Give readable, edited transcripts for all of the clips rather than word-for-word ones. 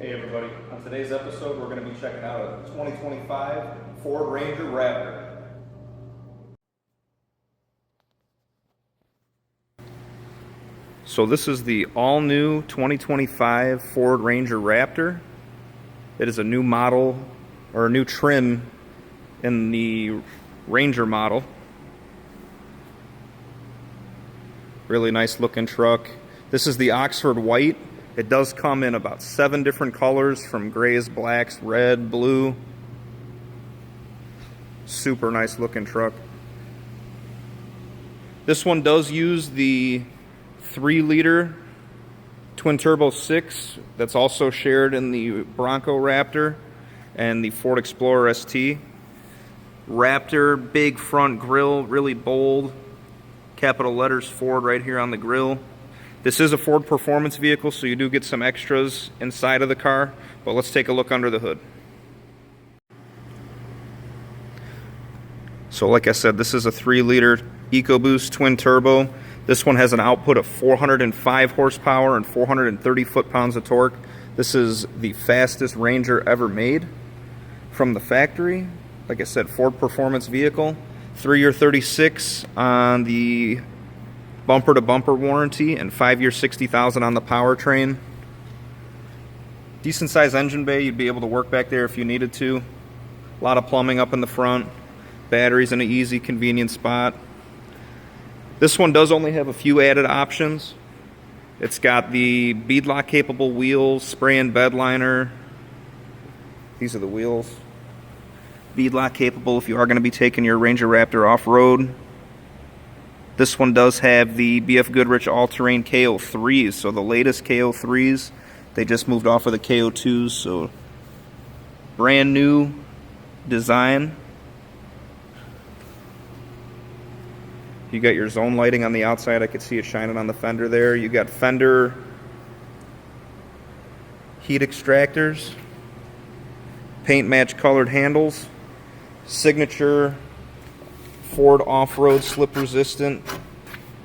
Hey everybody, on today's episode we're going to be checking out a 2025 Ford Ranger Raptor. So this is the all-new 2025 Ford Ranger Raptor. It is a new model, or a new trim in the Ranger model. Really nice looking truck. This is the Oxford White. It does come in about 7 different colors, from grays, blacks, red, blue. Super nice looking truck. This one does use the 3-liter twin turbo 6 that's also shared in the Bronco Raptor and the Ford Explorer ST. Raptor, big front grille, really bold. Capital letters Ford right here on the grille. This is a Ford performance vehicle, so you do get some extras inside of the car, but let's take a look under the hood. So like I said, this is a 3-liter EcoBoost twin turbo. This one has an output of 405 horsepower and 430 foot-pounds of torque. This is the fastest Ranger ever made from the factory. Like I said, Ford performance vehicle. 3-year 36 on the bumper-to-bumper warranty and 5-year 60,000 on the powertrain. Decent sized engine bay, you'd be able to work back there if you needed to. A lot of plumbing up in the front. Batteries in an easy, convenient spot. This one does only have a few added options. It's got the beadlock capable wheels, spray and bed liner. These are the wheels. Beadlock capable if you are going to be taking your Ranger Raptor off-road. This one does have the BF Goodrich all-terrain KO3s, so the latest KO3s. They just moved off of the KO2s, so brand new design. You got your zone lighting on the outside. I could see it shining on the fender there. You got fender heat extractors, paint match colored handles, signature Ford off-road slip resistant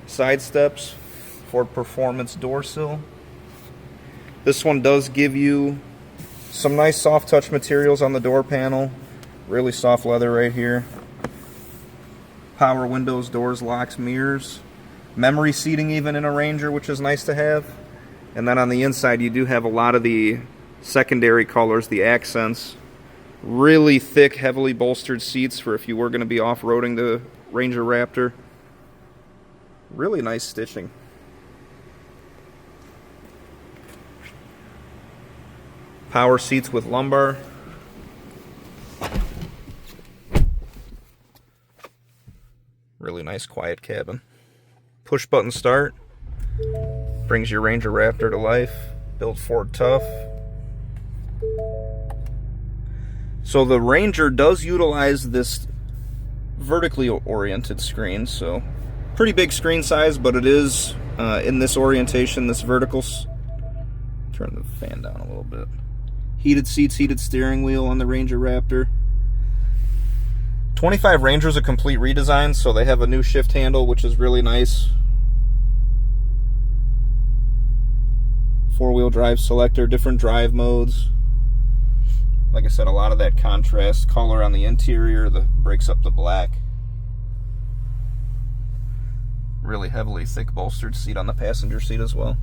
side steps, Ford performance door sill. This one does give you some nice soft touch materials on the door panel. Really soft leather right here. Power windows, doors, locks, mirrors. Memory seating even in a Ranger, which is nice to have. And then on the inside you do have a lot of the secondary colors, the accents. Really thick, heavily bolstered seats for if you were going to be off-roading the Ranger Raptor. Really nice stitching. Power seats with lumbar. Really nice quiet cabin. Push button start. Brings your Ranger Raptor to life. Built Ford tough. So the Ranger does utilize this vertically oriented screen, so pretty big screen size, but it is in this orientation, this vertical. Turn the fan down a little bit. Heated seats, heated steering wheel on the Ranger Raptor. 25 Ranger is a complete redesign, so they have a new shift handle, which is really nice. 4-wheel drive selector, different drive modes. Like I said, a lot of that contrast color on the interior that breaks up the black. Really heavily thick bolstered seat on the passenger seat as well.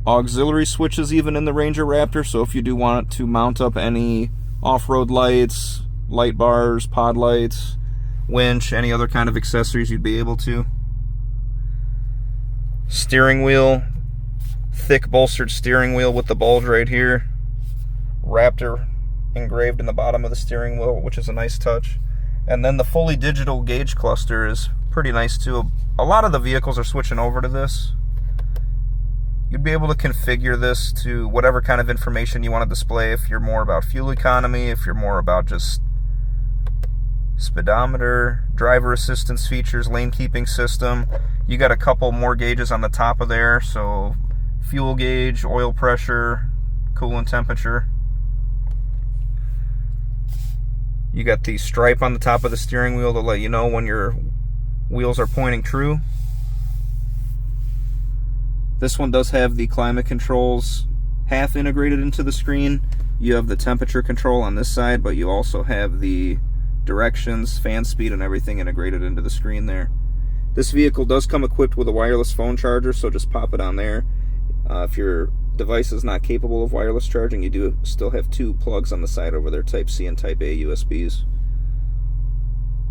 Auxiliary switches even in the Ranger Raptor, so if you do want to mount up any off-road lights, light bars, pod lights, winch, any other kind of accessories, you'd be able to. Steering wheel, thick bolstered steering wheel with the bulge right here. Raptor engraved in the bottom of the steering wheel, which is a nice touch. And then the fully digital gauge cluster is pretty nice too. A lot of the vehicles are switching over to this. You'd be able to configure this to whatever kind of information you want to display, if you're more about fuel economy, if you're more about just speedometer, driver assistance features, lane keeping system. You got a couple more gauges on the top of there, so fuel gauge, oil pressure, coolant temperature. You got the stripe on the top of the steering wheel to let you know when your wheels are pointing true. This one does have the climate controls half integrated into the screen. You have the temperature control on this side, but you also have the directions, fan speed, and everything integrated into the screen there. This vehicle does come equipped with a wireless phone charger, so just pop it on there. If your device is not capable of wireless charging, you do still have two plugs on the side over there, Type C and Type A USBs.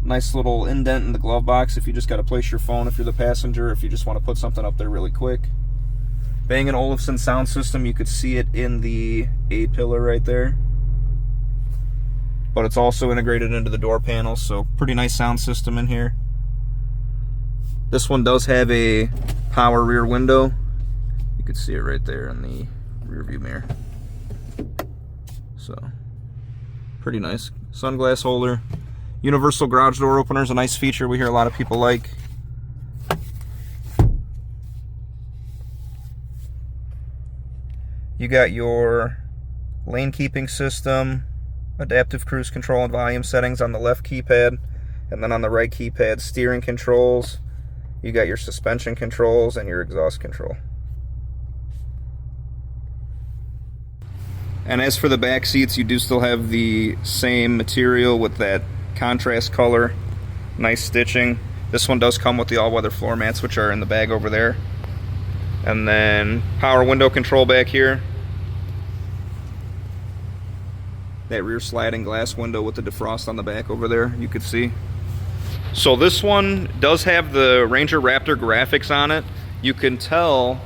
Nice little indent in the glove box if you just got to place your phone if you're the passenger, if you just want to put something up there really quick. Bang & Olufsen sound system, you could see it in the A-pillar right there. But it's also integrated into the door panel, so pretty nice sound system in here. This one does have a power rear window. You can see it right there in the rear view mirror. So, pretty nice. Sunglass holder. Universal garage door opener is a nice feature we hear a lot of people like. You got your lane keeping system, adaptive cruise control and volume settings on the left keypad, and then on the right keypad, steering controls. You got your suspension controls and your exhaust control. And as for the back seats, you do still have the same material with that contrast color, nice stitching. This one does come with the all-weather floor mats, which are in the bag over there. And then power window control back here. That rear sliding glass window with the defrost on the back over there, you could see. So this one does have the Ranger Raptor graphics on it. You can tell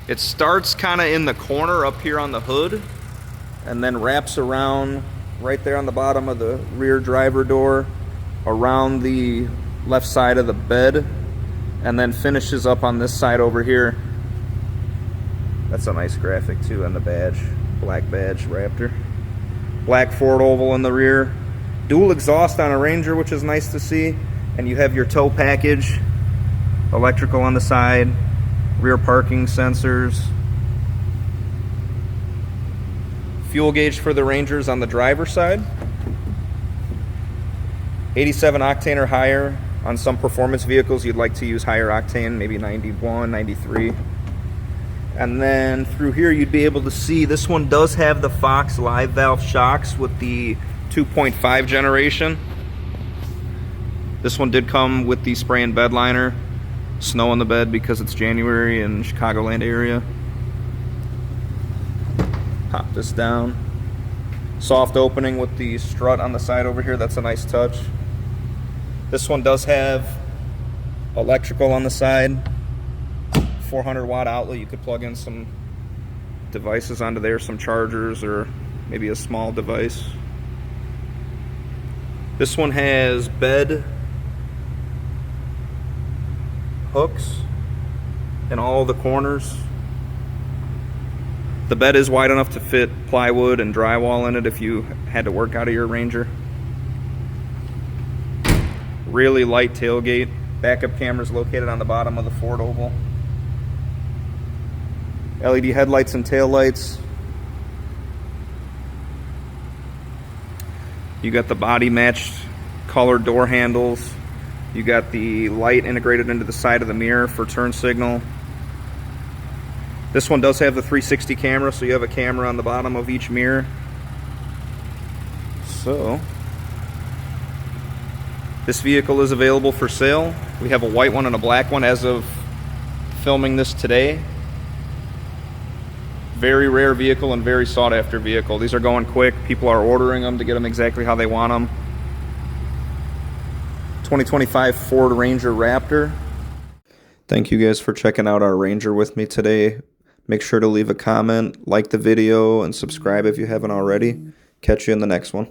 it starts kind of in the corner up here on the hood and then wraps around right there on the bottom of the rear driver door, around the left side of the bed, and then finishes up on this side over here. That's a nice graphic too on the badge. Black badge Raptor. Black Ford oval in the rear. Dual exhaust on a Ranger, which is nice to see. And you have your tow package, electrical on the side, rear parking sensors. Fuel gauge for the Rangers on the driver's side. 87 octane or higher. On some performance vehicles, you'd like to use higher octane, maybe 91, 93. And then through here, you'd be able to see this one does have the Fox live valve shocks with the 2.5 generation. This one did come with the spray and bed liner. Snow on the bed because it's January in Chicagoland area. Pop this down. Soft opening with the strut on the side over here. That's a nice touch. This one does have electrical on the side. 400 watt outlet. You could plug in some devices onto there, some chargers or maybe a small device. This one has bed hooks in all the corners. The bed is wide enough to fit plywood and drywall in it if you had to work out of your Ranger. Really light tailgate. Backup cameras located on the bottom of the Ford oval. LED headlights and taillights. You got the body matched colored door handles. You got the light integrated into the side of the mirror for turn signal. This one does have the 360 camera, so you have a camera on the bottom of each mirror. So, this vehicle is available for sale. We have a white one and a black one as of filming this today. Very rare vehicle and very sought after vehicle. These are going quick. People are ordering them to get them exactly how they want them. 2025 Ford Ranger Raptor. Thank you guys for checking out our Ranger with me today. Make sure to leave a comment, like the video, and subscribe if you haven't already. Catch you in the next one.